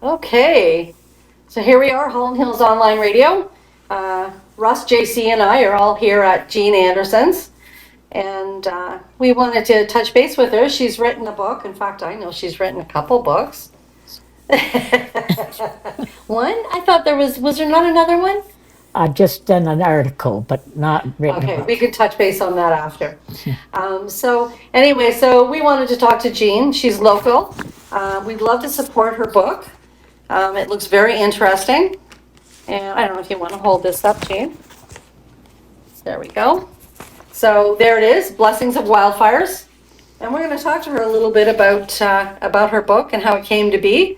Okay, so here we are, Holland Hills Online Radio. Russ, JC, and I are all here at Jean Anderson's, and we wanted to touch base with her. She's written a book. In fact, I know she's written a couple books. One? I thought was there not another one? I've just done an article, but not written. Okay, we can touch base on that after. So anyway, so we wanted to talk to Jean. She's local. We'd love to support her book. It looks very interesting. And I don't know if you want to hold this up, Jean. There we go. So there it is, Blessings of Wildfires. And we're going to talk to her a little bit about her book and how it came to be,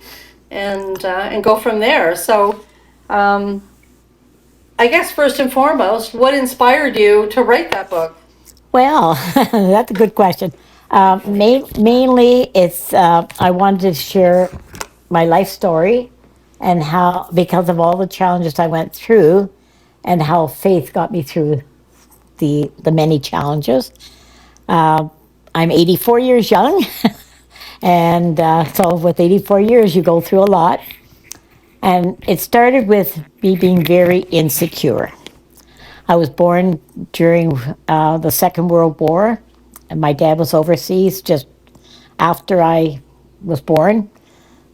and go from there. So I guess first and foremost, what inspired you to write that book? Well, that's a good question. Mainly, it's I wanted to share my life story and how, because of all the challenges I went through, and how faith got me through the many challenges. I'm 84 years young, and so with 84 years, you go through a lot. And it started with me being very insecure. I was born during the Second World War, and my dad was overseas just after I was born.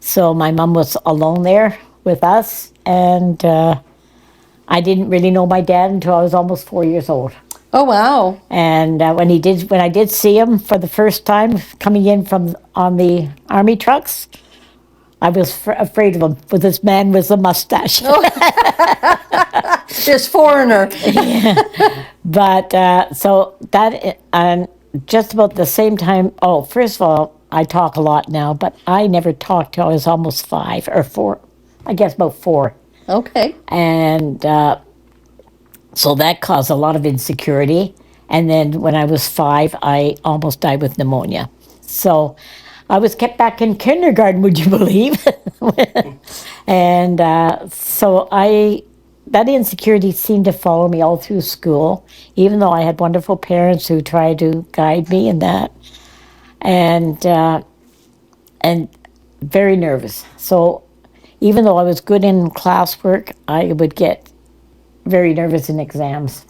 So my mom was alone there with us, and I didn't really know my dad until I was almost 4 years old. Oh, wow. And when I did see him for the first time coming in on the army trucks, I was afraid of him, with this man with a mustache. This foreigner. Yeah. But so that, just about the same time, first of all, I talk a lot now, but I never talked till I was almost 5 or 4, I guess about 4. Okay. And so that caused a lot of insecurity. And then when I was 5, I almost died with pneumonia. So I was kept back in kindergarten, would you believe? And so that insecurity seemed to follow me all through school, even though I had wonderful parents who tried to guide me in that. And very nervous. So even though I was good in classwork, I would get very nervous in exams.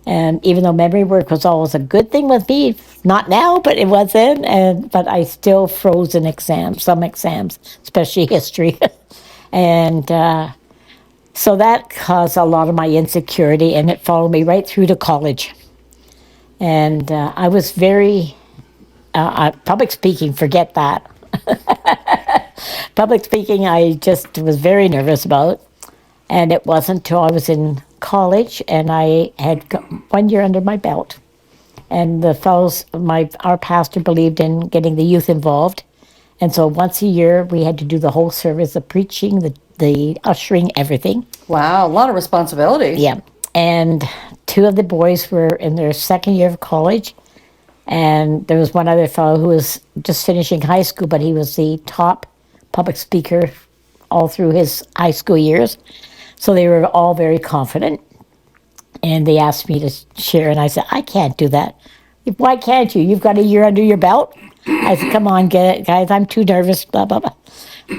And even though memory work was always a good thing with me, not now, but it was then, but I still froze in exams, some exams, especially history. And so that caused a lot of my insecurity, and it followed me right through to college. And I was very, public speaking, forget that. Public speaking, I just was very nervous about. And it wasn't until I was in college and I had 1 year under my belt. And the fellows, our pastor believed in getting the youth involved. And so once a year, we had to do the whole service, the preaching, the ushering, everything. Wow, a lot of responsibility. Yeah. And 2 of the boys were in their second year of college. And there was one other fellow who was just finishing high school, but he was the top public speaker all through his high school years. So they were all very confident. And they asked me to share, and I said, I can't do that. Why can't you? You've got a year under your belt. I said, come on, get it, guys. I'm too nervous, blah, blah, blah.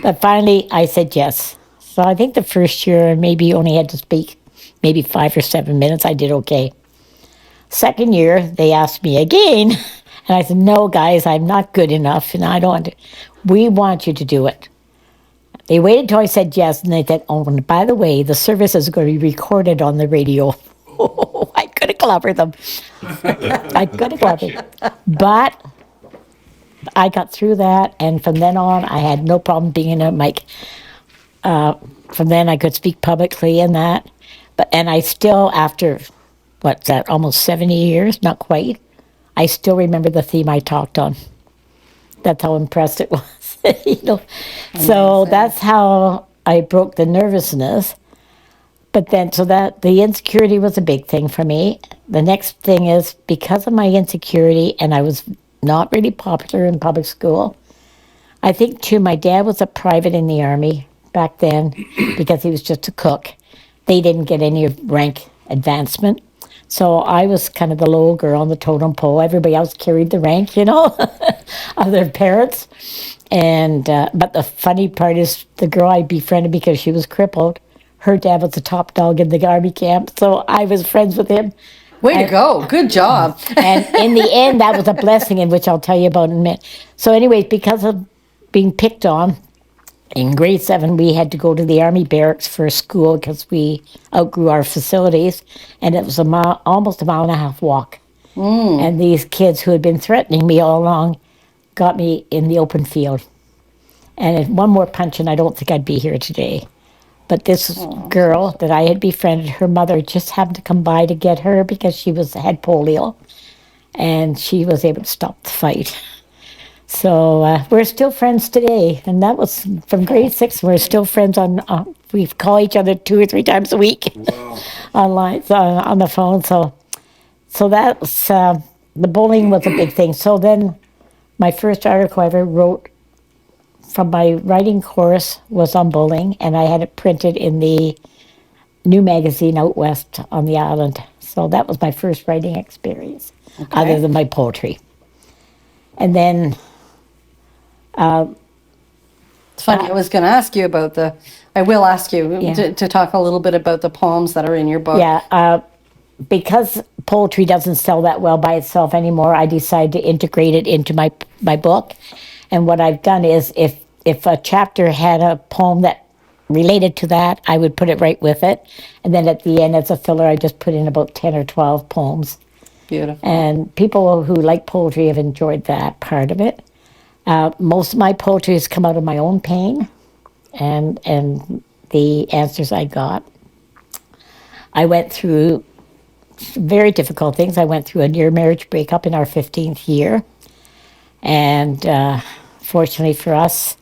But finally, I said yes. So I think the first year, maybe only had to speak maybe 5 or 7 minutes. I did okay. Second year, they asked me again. And I said, no, guys, I'm not good enough, and I don't want to. We want you to do it. They waited until I said yes, and they said, oh, and by the way, the service is going to be recorded on the radio. I could have clobbered them. I could have clobbered them. But I got through that, and from then on, I had no problem being in a mic. From then, I could speak publicly and that. And I still, after, what's that, almost 70 years, not quite, I still remember the theme I talked on. That's how impressed it was. So that's how I broke the nervousness. But then, so that the insecurity was a big thing for me. The next thing is, because of my insecurity, and I was not really popular in public school, I think too, my dad was a private in the army back then because he was just a cook. They didn't get any rank advancement. So I was kind of the little girl on the totem pole. Everybody else carried the rank, of their parents. And but the funny part is the girl I befriended because she was crippled. Her dad was the top dog in the army camp, so I was friends with him. Way to And- go. Good job. And in the end, that was a blessing, in which I'll tell you about in a minute. So, anyways, because of being picked on, in grade 7, we had to go to the army barracks for school because we outgrew our facilities, and it was almost a mile and a half walk. And these kids who had been threatening me all along got me in the open field. And one more punch, and I don't think I'd be here today. But this girl that I had befriended, her mother just happened to come by to get her because she had polio, and she was able to stop the fight. So we're still friends today, and that was from grade 6. We're still friends we call each other 2 or 3 times a week online, on the phone. So that was, the bullying was a big thing. So then my first article I ever wrote from my writing course was on bullying, and I had it printed in the new magazine out west on the island. So that was my first writing experience, other than my poetry. And then It's funny. I was going to ask you about I will ask you Yeah. to talk a little bit about the poems that are in your book. because poetry doesn't sell that well by itself anymore, I decided to integrate it into my book. And what I've done is, if a chapter had a poem that related to that, I would put it right with it. And then at the end, as a filler, I just put in about 10 or 12 poems. Beautiful. And people who like poetry have enjoyed that part of it. Most of my poetry has come out of my own pain and the answers I got. I went through very difficult things. I went through a near marriage breakup in our 15th year. And fortunately for us,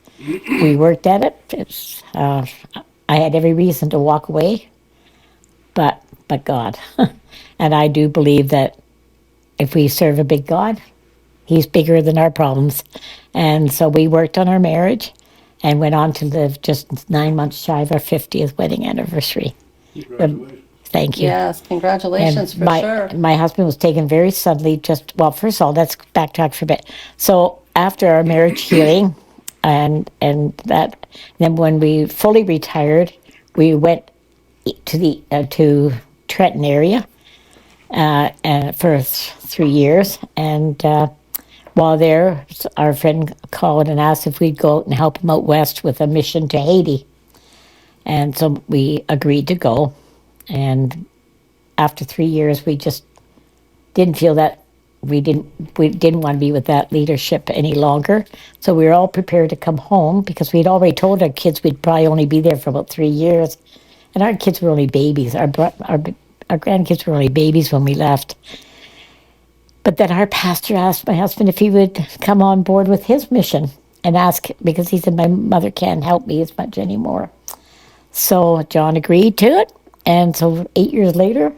we worked at it. I had every reason to walk away, but God. And I do believe that if we serve a big God, He's bigger than our problems. And so we worked on our marriage and went on to live just 9 months shy of our 50th wedding anniversary. Thank you. Yes, congratulations for sure. My husband was taken very suddenly. Well, first of all, let's backtrack for a bit. So after our marriage healing, and then when we fully retired, we went to Trenton area and for 3 years. And while there, our friend called and asked if we'd go out and help him out west with a mission to Haiti. And so we agreed to go. And after 3 years, we just didn't feel that we didn't want to be with that leadership any longer. So we were all prepared to come home because we'd already told our kids we'd probably only be there for about 3 years, and our kids were only babies. Our grandkids were only babies when we left. But then our pastor asked my husband if he would come on board with his mission and ask, because he said my mother can't help me as much anymore. So John agreed to it, and so 8 years later,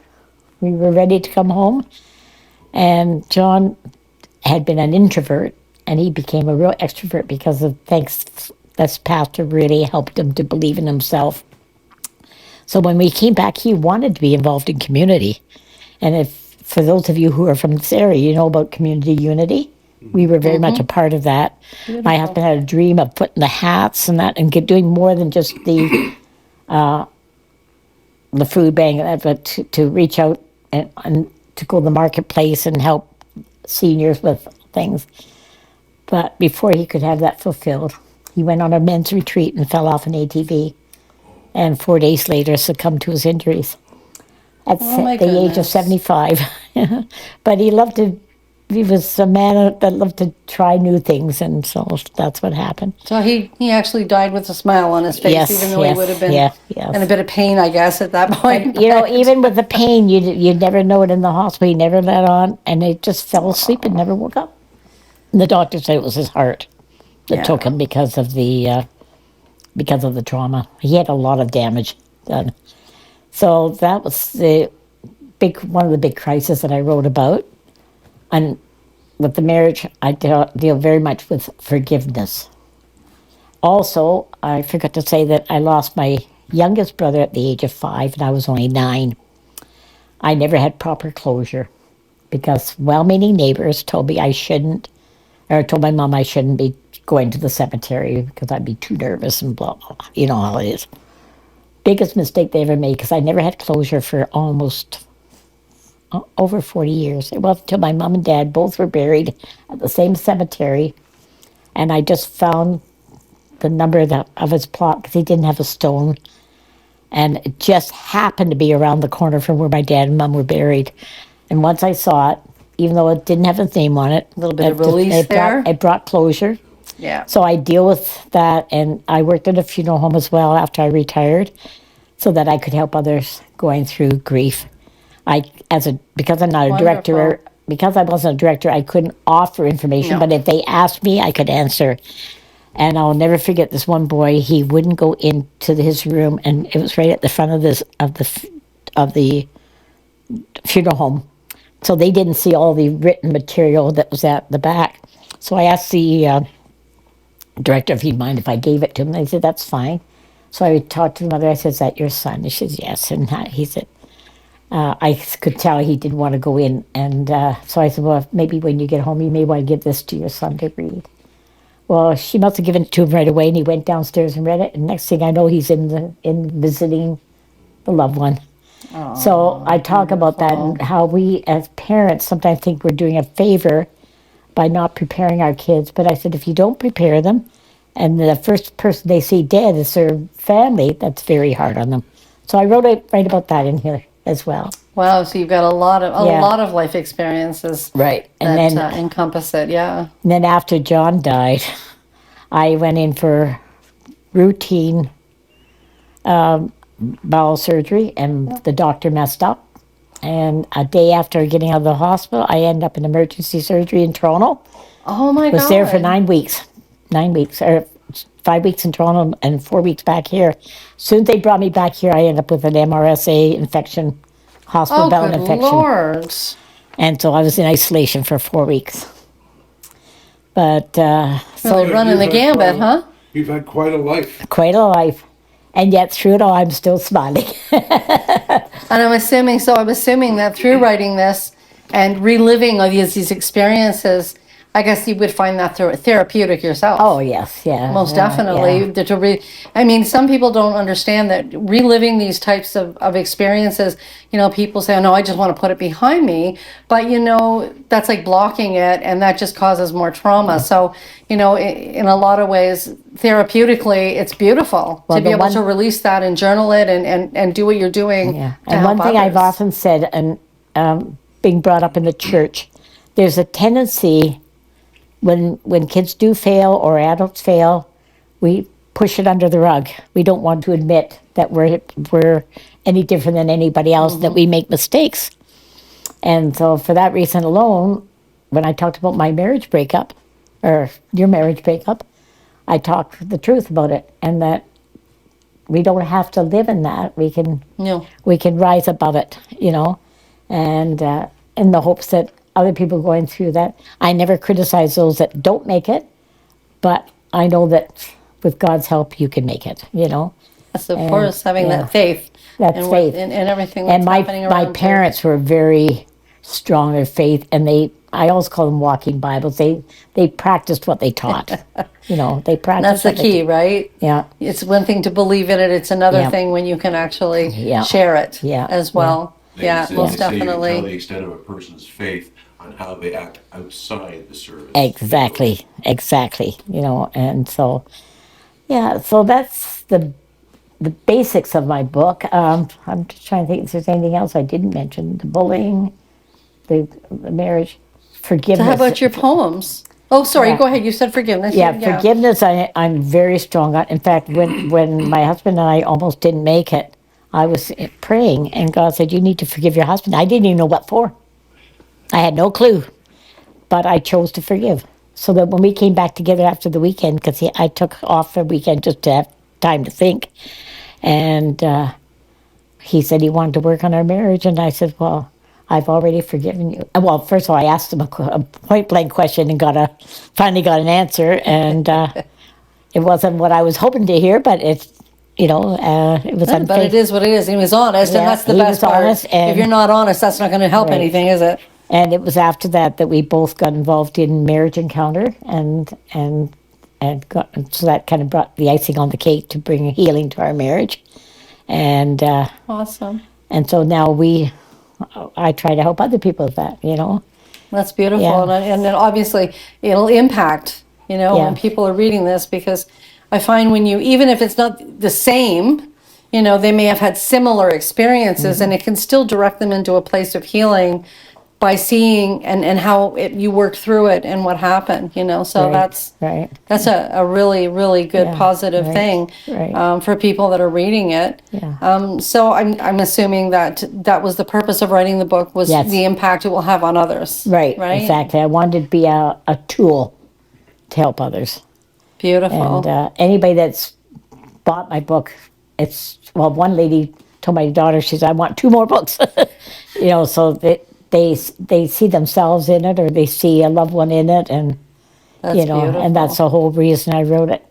we were ready to come home. And John had been an introvert, and he became a real extrovert because of this pastor really helped him to believe in himself. So when we came back, he wanted to be involved in community. And for those of you who are from this area, you know about community unity. We were very much a part of that. Beautiful. My husband had a dream of putting the hats and that, and doing more than just the food bank, but to reach out and to go to the marketplace and help seniors with things. But before he could have that fulfilled, he went on a men's retreat and fell off an ATV, and 4 days later succumbed to his injuries at the age of 75. But he was a man that loved to try new things, and so that's what happened. So he actually died with a smile on his face, even though he would have been in a bit of pain, I guess, at that point. But, even with the pain, you'd never know it in the hospital. He never let on, and he just fell asleep and never woke up. And the doctor said it was his heart that took him because of the trauma. He had a lot of damage done. So that was one of the big crises that I wrote about. And with the marriage, I deal very much with forgiveness. Also, I forgot to say that I lost my youngest brother at the age of 5, and I was only 9. I never had proper closure because well-meaning neighbors told me told my mom I shouldn't be going to the cemetery because I'd be too nervous and blah, blah, blah. You know how it is. Biggest mistake they ever made because I never had closure for almost over 40 years. It wasn't until my mom and dad both were buried at the same cemetery, and I just found the number of his plot because he didn't have a stone, and it just happened to be around the corner from where my dad and mom were buried. And once I saw it, even though it didn't have a name on it, A little bit of release there. It brought closure. Yeah. So I deal with that, and I worked at a funeral home as well after I retired, so that I could help others going through grief. Because I'm not a director, Wonderful. because I wasn't a director, I couldn't offer information. No. But if they asked me, I could answer. And I'll never forget this one boy. He wouldn't go into his room, and it was right at the front of the funeral home, so they didn't see all the written material that was at the back. So I asked the director if he'd mind if I gave it to him. And they said that's fine. So I talked to the mother. I said, "Is that your son?" And she said, "Yes." And he said, I could tell he didn't want to go in. And so I said, "Well, maybe when you get home, you may want to give this to your son to read." Well, she must have given it to him right away, and he went downstairs and read it. And next thing I know, he's in visiting the loved one. So I talk about that and how we as parents sometimes think we're doing a favor by not preparing our kids. But I said, if you don't prepare them, and the first person they see dead is their family, that's very hard on them. So I write about that in here as well. Wow, so you've got a lot Yeah. of life experiences Right. that And then encompass it. Yeah. And then after John died, I went in for routine bowel surgery, and the doctor messed up. And a day after getting out of the hospital, I ended up in emergency surgery in Toronto. Oh my God. Was there for 9 weeks. 9 weeks, or 5 weeks in Toronto and 4 weeks back here. Soon as they brought me back here, I ended up with an MRSA infection, hospital Oh, bound good infection. Lord. And so I was in isolation for 4 weeks. But Really running the gambit, huh? You've had quite a life. quite a life. And yet through it all, I'm still smiling. And I'm assuming that through writing this and reliving all these experiences, I guess you would find that therapeutic yourself. Oh, yes, yeah. Most yeah, definitely. yeah. I mean, some people don't understand that reliving these types of experiences, people say, oh, no, I just want to put it behind me. But, that's like blocking it, and that just causes more trauma. So, in a lot of ways, therapeutically, it's beautiful to be able to release that and journal it and do what you're doing. Yeah. To And help one thing I've others. often said, and being brought up in the church, there's a tendency when kids do fail or adults fail, we push it under the rug. We don't want to admit that we're any different than anybody else, that we make mistakes. And so for that reason alone, when I talked about my marriage breakup, or your marriage breakup, I talked the truth about it, and that we don't have to live in that. We can No. we can rise above it, and in the hopes that other people going through that. I never criticize those that don't make it, but I know that with God's help, you can make it. Yes, of course, having yeah. that faith. That's and faith. And everything that's And happening around my you. parents were very strong in faith, and I always call them walking Bibles. They practiced what they taught. They practiced. That's the what they key, right? Yeah. It's one thing to believe in it. It's another Yeah. thing when you can actually Yeah. share it Yeah. as well. Yeah, They most say you can tell the definitely. extent of a person's faith on how they act outside the service. Exactly. And so, yeah. So that's the basics of my book. I'm just trying to think if there's anything else I didn't mention. The bullying, the marriage, forgiveness. So how about your poems? Oh, sorry. Yeah. Go ahead. You said forgiveness. Yeah, forgiveness. I'm very strong on. In fact, when my husband and I almost didn't make it, I was praying, and God said, "You need to forgive your husband." I didn't even know what for. I had no clue, but I chose to forgive. So that when we came back together after the weekend, because I took off the weekend just to have time to think, and he said he wanted to work on our marriage, and I said, "Well, I've already forgiven you." Well, first of all, I asked him a point blank question and finally got an answer, and it wasn't what I was hoping to hear, but it was unfair. But it is what it is. He was honest, and Yeah, that's the he best was part. honest, If you're not honest, that's not going to help Right. anything, is it? And it was after that we both got involved in Marriage Encounter, and and so that kind of brought the icing on the cake to bring healing to our marriage. And Awesome. and so now I try to help other people with that, That's beautiful. Yeah. And then obviously it'll impact, when Yeah. people are reading this, because I find when even if it's not the same, they may have had similar experiences, Mm-hmm. and it can still direct them into a place of healing by seeing and how you worked through it and what happened, so Right, right. that's a really, really good Yeah, positive right, thing right. for people that are reading it. Yeah. So I'm assuming that was the purpose of writing the book, was Yes. the impact it will have on others. Right, Right. exactly. I wanted to be a tool to help others. Beautiful. And anybody that's bought my book, one lady told my daughter, she said, I want 2 more books. So they see themselves in it, or they see a loved one in it, and That's and that's beautiful. the whole reason I wrote it.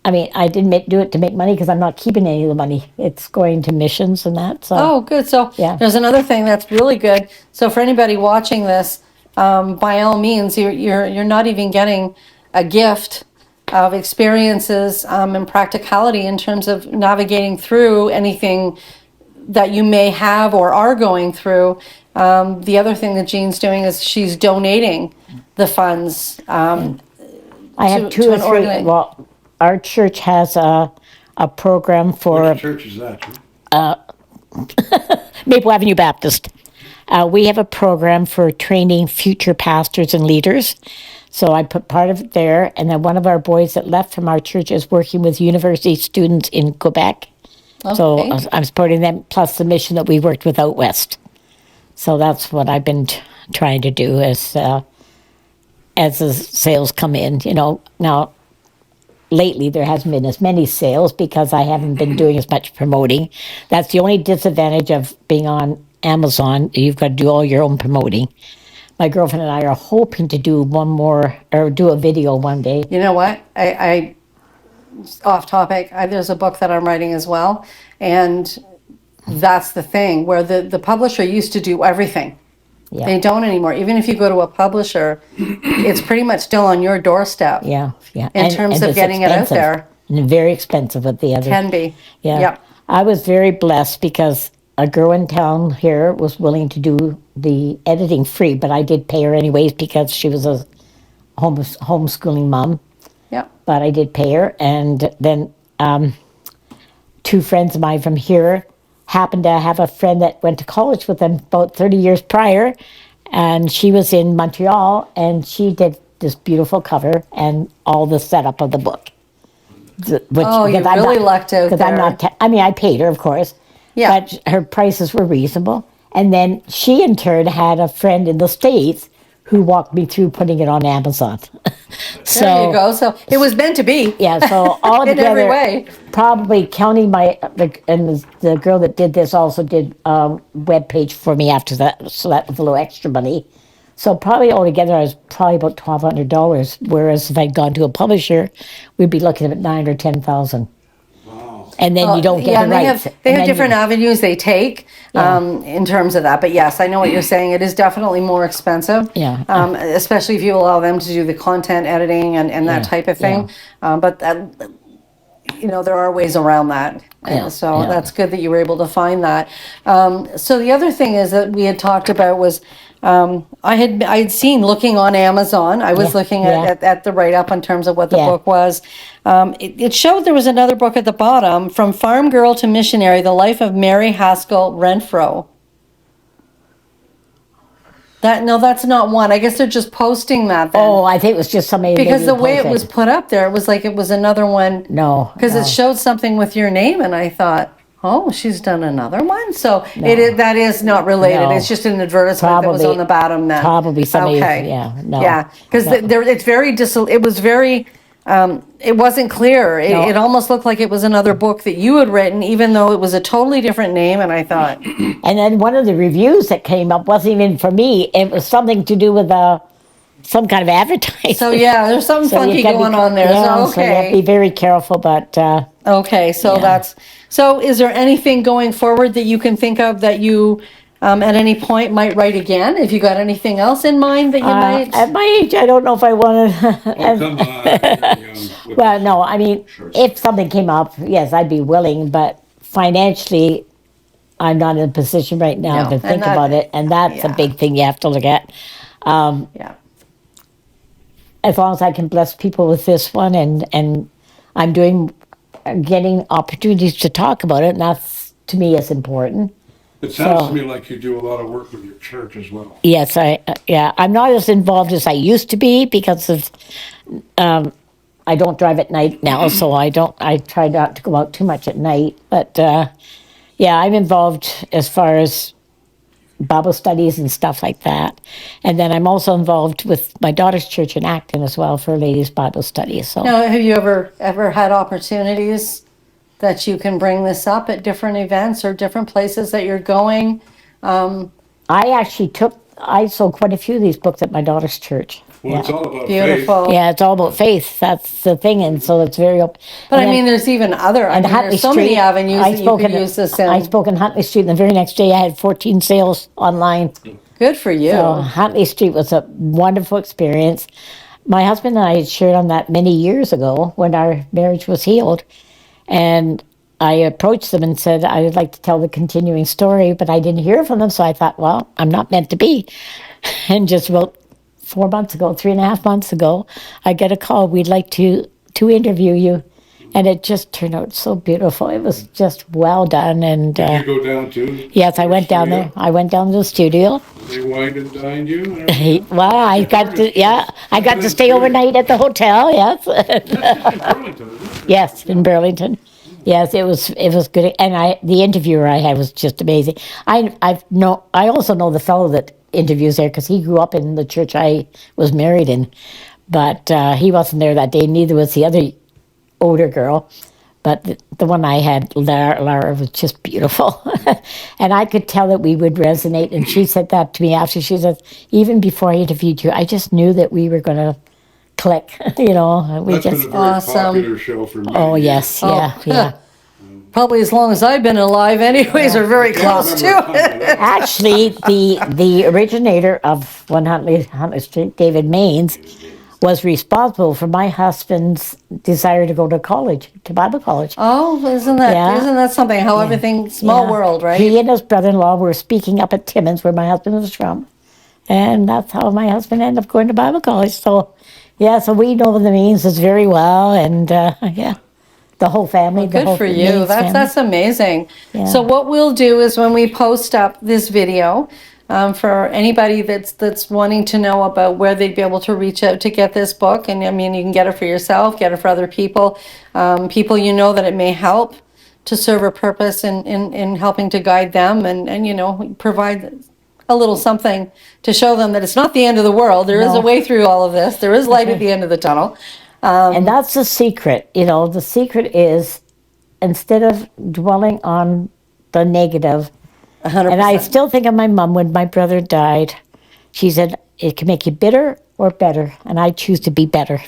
I mean, I didn't do it to make money, because I'm not keeping any of the money. It's going to missions and that. So Oh, good. So Yeah. there's another thing that's really good. So for anybody watching this, by all means, you're not even getting a gift of experiences and practicality in terms of navigating through anything that you may have or are going through. The other thing that Jean's doing is she's donating the funds. I have to- 2 to or an 3. organi- Well, our church has a program for Which church is that? Maple Avenue Baptist. We have a program for training future pastors and leaders. So I put part of it there. And then one of our boys that left from our church is working with university students in Quebec. So Okay. I'm supporting them, plus the mission that we worked with out west. So that's what I've been trying to do as the sales come in. Now, lately there hasn't been as many sales because I haven't been doing as much promoting. That's the only disadvantage of being on Amazon. You've got to do all your own promoting. My girlfriend and I are hoping to do do a video one day. You know what? I off topic. There's a book that I'm writing as well, and that's the thing where the publisher used to do everything. Yeah. They don't anymore. Even if you go to a publisher, it's pretty much still on your doorstep. Yeah, yeah. In terms of it's getting it out expensive, there. and very expensive with the other. Can be. Yeah. Yep. I was very blessed because a girl in town here was willing to do the editing free, but I did pay her anyways because she was a homeschooling mom. Yep. But I did pay her, and then 2 friends of mine from here happened to have a friend that went to college with them about 30 years prior, and she was in Montreal, and she did this beautiful cover and all the setup of the book. Oh, you really lucked out Because I'm there. not, I mean, I paid her, of course, Yeah. but her prices were reasonable. And then she, in turn, had a friend in the States who walked me through putting it on Amazon. So, There you go. So it was meant to be. yeah, so all In together, every way. probably counting the girl that did this also did a web page for me after that, so that was a little extra money. So probably altogether, I was probably about $1,200. Whereas if I'd gone to a publisher, we'd be looking at 9 or 10,000. And then you don't get Yeah, the and they rights. have And then different avenues they take Yeah. in terms of that. But yes, I know what you're saying. It is definitely more expensive. Yeah. Especially if you allow them to do the content editing and that Yeah, type of thing. But there are ways around that. Yeah, So yeah. that's good that you were able to find that. So the other thing is that we had talked about was I had seen looking on Amazon. I was Yeah, looking yeah. at the write up in terms of what the Yeah. book was. It showed there was another book at the bottom, From Farm Girl to Missionary: The Life of Mary Haskell Renfro. That's not one. I guess they're just posting that then. Oh, I think it was just somebody. Because maybe the way it was posted. put up there, it was like it was another one. No. Because no. it showed something with your name, and I thought, oh, she's done another one. So that is not related. No. It's just an advertisement that was Probably- on the bottom. Then probably somebody- Okay. yeah, no. Yeah, because No. it's very it was very. It wasn't clear. No. It almost looked like it was another book that you had written, even though it was a totally different name. And I thought, And then one of the reviews that came up wasn't even for me. It was something to do with some kind of advertising. so yeah, there's something So funky you've gotta going be, on there. Yeah, So so you have to be okay, very careful. But okay. So Yeah. is there anything going forward that you can think of that you at any point might write again. If you got anything else in mind that you might. At my age, I don't know if I want Oh, come on. You're young. Well, no, I mean, if something came up, yes, I'd be willing, but financially, I'm not in a position right now No, to and think that- about it, and that's a yeah. big thing you have to look at. Yeah. As long as I can bless people with this one, and I'm getting opportunities to talk about it, and that's to me is important. It sounds So- to me like you do a lot of work with your church as well. Yes, I'm not as involved as I used to be because of I don't drive at night now, so I try not to go out too much at night. But yeah, I'm involved as far as Bible studies and stuff like that. And then I'm also involved with my daughter's church in Acton as well for ladies' Bible studies. So Now, have you ever had opportunities that you can bring this up at different events or different places that you're going? I sold quite a few of these books at my daughter's church. Well, it's all about Beautiful. Yeah, it's all about faith. That's the thing, and so it's very open. But And I then- mean, there's even other. I and mean, Huntley there's so many Street, avenues that you could use this in. I spoke in Huntley Street, and the very next day I had 14 sales online. Good for you. So Huntley Street was a wonderful experience. My husband and I had shared on that many years ago when our marriage was healed. And I approached them and said, I would like to tell the continuing story, but I didn't hear from them. So I thought, well, I'm not meant to be. And just about 3.5 months ago, I get a call. We'd like to interview you. And it just turned out so beautiful. It was just well done. And Did you go down too? yes, I went down there. I went down to the studio. They wined and dined you? and Hey, everything? well, I got to stay overnight at the hotel. Yes, In Burlington, isn't it? yes, in Burlington. Yes, it was good, and the interviewer I had was just amazing. I also know the fellow that interviews there because he grew up in the church I was married in, but he wasn't there that day. Neither was the other older girl. But the one I had, Lara, was just beautiful. And I could tell that we would resonate. And she said that to me after. She said, even before I interviewed you, I just knew that we were going to click. We That's just. been a very Awesome. popular show for me. Oh, yes. Yeah. Probably as long as I've been alive, anyways, or very close to. Actually, the originator of Huntley Street, David Maines, was responsible for my husband's desire to go to college, to Bible college. Oh, isn't Yeah. that something? How everything, small Yeah. world, right? He and his brother-in-law were speaking up at Timmins, where my husband was from. And that's how my husband ended up going to Bible college. So, yeah, so we know the Maineses very well. And, yeah, the whole family. the Good whole for you. Maines family. That's amazing. Yeah. So what we'll do is when we post up this video, for anybody that's wanting to know about where they'd be able to reach out to get this book, and I mean, you can get it for yourself, get it for other people, people that it may help to serve a purpose in helping to guide them and provide a little something to show them that it's not the end of the world. There is No. a way through all of this. There is light at the end of the tunnel. And that's the secret. The secret is instead of dwelling on the negative, 100%. and I still think of my mom when my brother died. She said, it can make you bitter or better, and I choose to be better.